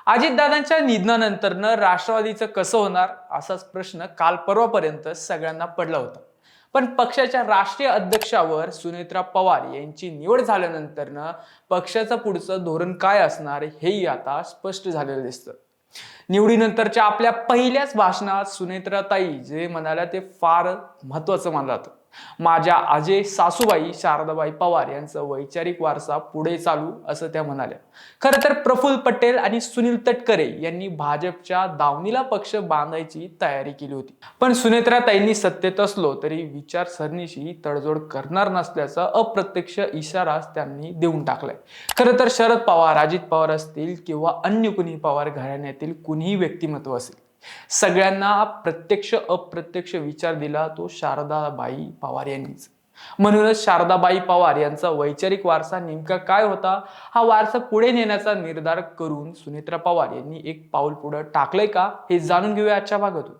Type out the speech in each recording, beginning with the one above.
अजितदादांच्या निधनानंतरनं राष्ट्रवादीचं कसं होणार असाच प्रश्न काल परवापर्यंत सगळ्यांना पडला होता. पण पक्षाच्या राष्ट्रीय अध्यक्षावर सुनेत्रा पवार यांची निवड झाल्यानंतरनं पक्षाचं पुढचं धोरण काय असणार हेही आता स्पष्ट झालेलं दिसतं. निवडीनंतरच्या आपल्या पहिल्याच भाषणात सुनेत्राताई जे म्हणाल्या ते फार महत्वाचं मानलं जातं. माझ्या आजे सासूबाई शारदाबाई पवार यांचा वैचारिक वारसा पुढे चालू असं त्या म्हणाल्या. खरं तर प्रफुल्ल पटेल आणि सुनील तटकरे यांनी भाजपच्या दावणीला पक्ष बांधायची तयारी केली होती. पण सुनेत्राताईंनी सत्तेत असलो तरी विचारसरणीशी तडजोड करणार नसल्याचा अप्रत्यक्ष इशारा त्यांनी देऊन टाकलाय. खरं तर शरद पवार, अजित पवार असतील किंवा अन्य कुणी पवार घराण्यातील कुणीही व्यक्तिमत्व असेल, सगळ्यांना प्रत्यक्ष अप्रत्यक्ष विचार दिला तो शारदाबाई पवार यांनीच. म्हणूनच शारदाबाई पवार यांचा वैचारिक वारसा नेमका काय होता, हा वारसा पुढे नेण्याचा निर्धार करून सुनेत्रा पवार यांनी एक पाऊल पुढे टाकलंय का हे जाणून घेऊया आजच्या भागातून.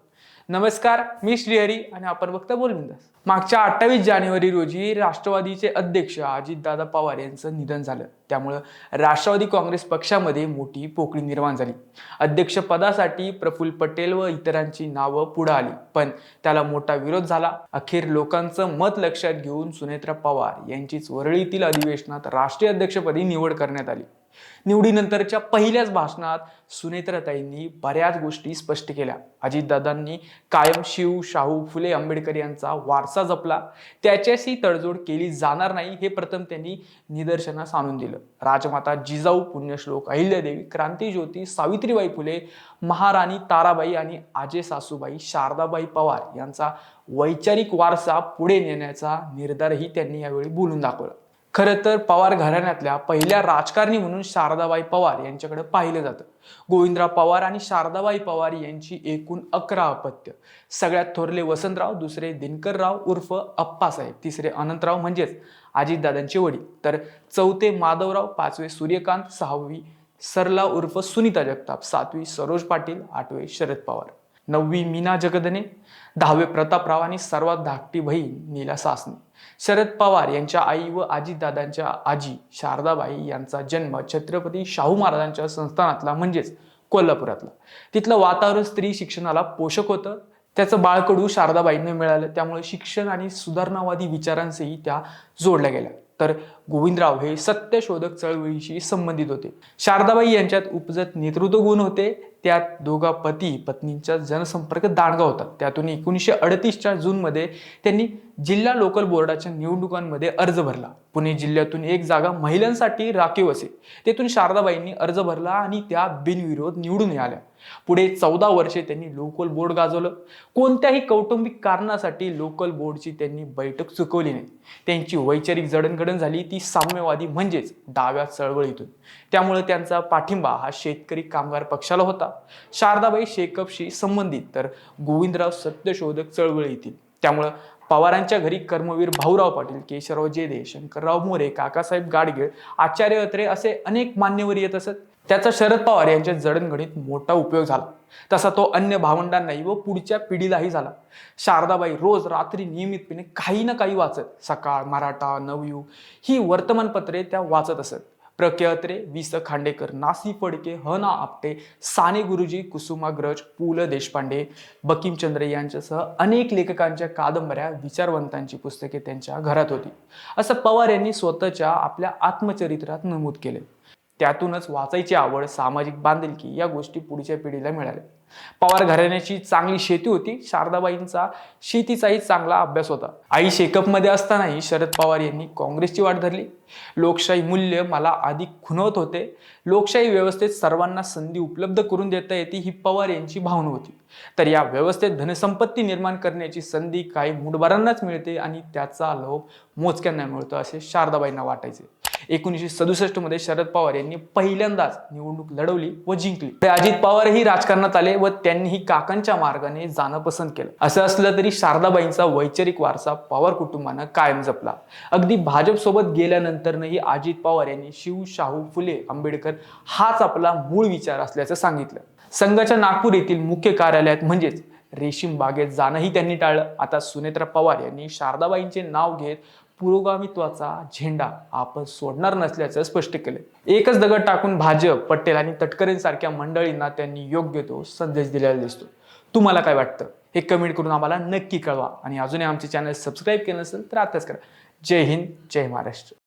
नमस्कार, मी श्रीहरी आणि आपण बघता बोलबिंदास. मागच्या 28 जानेवारी रोजी राष्ट्रवादीचे अध्यक्ष अजितदादा पवार यांचं निधन झालं. त्यामुळं राष्ट्रवादी काँग्रेस पक्षामध्ये मोठी पोकळी निर्माण झाली. अध्यक्षपदासाठी प्रफुल्ल पटेल व इतरांची नावं पुढे आली, पण त्याला मोठा विरोध झाला. अखेर लोकांचं मत लक्षात घेऊन सुनेत्रा पवार यांचीच वरळीतील अधिवेशनात राष्ट्रीय अध्यक्षपदी निवड करण्यात आली. निवडीनंतरच्या पहिल्याच भाषणात सुनेत्राताईंनी बऱ्याच गोष्टी स्पष्ट केल्या. अजितदादांनी कायम शिव, शाहू, फुले, आंबेडकर यांचा वारसा जपला, त्याच्याशी तडजोड केली जाणार नाही हे प्रथम त्यांनी निदर्शनास आणून दिलं. राजमाता जिजाऊ, पुण्यश्लोक अहिल्यादेवी, क्रांतीज्योती सावित्रीबाई फुले, महाराणी ताराबाई आणि आजे सासूबाई शारदाबाई पवार यांचा वैचारिक वारसा पुढे नेण्याचा निर्धारही त्यांनी यावेळी बोलून दाखवला. खरं तर पवार घराण्यातल्या पहिल्या राजकारणी म्हणून शारदाबाई पवार यांच्याकडे पाहिलं जातं. गोविंदराव पवार आणि शारदाबाई पवार यांची एकूण 11 अपत्य. सगळ्यात थोरले वसंतराव, दुसरे दिनकरराव उर्फ अप्पासाहेब, तिसरे अनंतराव म्हणजेच अजितदादांचे वडील, तर चौथे माधवराव, पाचवे सूर्यकांत, सहावी सरला उर्फ सुनीता जगताप, सातवी सरोज पाटील, आठवे शरद पवार, नववी मीना जगदने, 10वे प्रतापराव आणि सर्वात धाकटी बहीण नीला सासने. शरद पवार यांच्या आई व अजितदादांच्या आजी शारदाबाई यांचा जन्म छत्रपती शाहू महाराजांच्या संस्थानातला म्हणजेच कोल्हापुरातला. तिथलं वातावरण स्त्री शिक्षणाला पोषक होतं. त्याचं बाळकडू शारदाबाईंना मिळालं, त्यामुळे शिक्षण आणि सुधारणावादी विचारांशीही त्या जोडल्या गेल्या. तर गोविंदराव हे सत्यशोधक चळवळीशी संबंधित होते. शारदाबाई यांच्यात उपजत नेतृत्व गुण होते. त्यात दोघा पती पत्नींचा जनसंपर्क दांडगा होता. त्यातून 1938च्या जूनमध्ये त्यांनी जिल्हा लोकल बोर्डाच्या निवडणुकांमध्ये अर्ज भरला. पुणे जिल्ह्यातून एक जागा महिलांसाठी राखीव असे, तेथून शारदाबाईंनी अर्ज भरला आणि त्या बिनविरोध निवडून आल्या. पुढे 14 वर्षे त्यांनी लोकल बोर्ड गाजवलं. कोणत्याही कौटुंबिक कारणासाठी लोकल बोर्डची त्यांनी बैठक चुकवली नाही. त्यांची वैचारिक जडणघडण झाली ती साम्यवादी म्हणजेच डाव्या चळवळीतून. त्यामुळे त्यांचा पाठिंबा हा शेतकरी कामगार पक्षाला होता. शारदाबाई शेकअपशी संबंधित तर गोविंदराव सत्यशोधक चळवळीतील. त्यामुळं पवारांच्या घरी कर्मवीर भाऊराव पाटील, केशवराव जेदे, शंकरराव मोरे, काकासाहेब गाडगीळ, आचार्य अत्रे असे अनेक मान्यवर येत असत. त्याचा शरद पवार यांच्या जडणघडीत मोठा उपयोग झाला. तसा तो अन्य भावंडांनाही व पुढच्या पिढीलाही झाला. शारदाबाई रोज रात्री नियमितपणे काही ना काही वाचत. सकाळ, मराठा, नवयुग ही वर्तमानपत्रे त्या वाचत असत. प्र के अत्रे, वि स खांडेकर, नासी फडके, ह ना आपटे, साने गुरुजी, कुसुमाग्रज, पु ल देशपांडे, बंकिमचंद्र यांच्यासह अनेक लेखकांच्या कादंबऱ्या, विचारवंतांची पुस्तके त्यांच्या घरात होती, असं पवार यांनी स्वतःच्या आपल्या आत्मचरित्रात नमूद केले. त्यातूनच वाचायची आवड, सामाजिक बांधिलकी या गोष्टी पुढच्या पिढीला मिळाल्या. पवार घराण्याची चांगली शेती होती. शारदाबाईंचा शेतीचाही चांगला अभ्यास होता. आई शेकअपमध्ये असतानाही शरद पवार यांनी काँग्रेसची वाट धरली. लोकशाही मूल्य मला अधिक खुणवत होते. लोकशाही व्यवस्थेत सर्वांना संधी उपलब्ध करून देता येते ही पवार यांची भावना होती. तर या व्यवस्थेत धनसंपत्ती निर्माण करण्याची संधी काही मुठभरांनाच मिळते आणि त्याचा लोभ मोजक्यांना मिळतो असे शारदाबाईंना वाटायचे. 1967 मध्ये शरद पवार यांनी पहिल्यांदाच निवडणूक लढवली व जिंकली. अजित पवारही राजकारणात आले व त्यांनीही काकांच्या मार्गाने जाणं पसंत केलं. असं असलं तरी शारदाबाईंचा वैचारिक वारसा पवार कुटुंबानं कायम जपला. अगदी भाजपसोबत गेल्यानंतरही अजित पवार यांनी शिव, शाहू, फुले, आंबेडकर हाच आपला मूळ विचार असल्याचं सांगितलं. संघाच्या नागपूर येथील मुख्य कार्यालयात म्हणजेच रेशीम बागेत जाणंही त्यांनी टाळलं. आता सुनेत्रा पवार यांनी शारदाबाईंचे नाव घेत पुरोगामित्वाचा झेंडा आपण सोडणार नसल्याचं स्पष्ट केले. एकच दगड टाकून भाजप, पटेल आणि तटकरेंसारख्या मंडळींना त्यांनी योग्य तो संदेश दिलेला दिसतो. तुम्हाला काय वाटतं हे कमेंट करून आम्हाला नक्की कळवा आणि अजूनही आमचे चॅनल सबस्क्राईब केलं नसेल तर आताच करा. जय हिंद, जय महाराष्ट्र.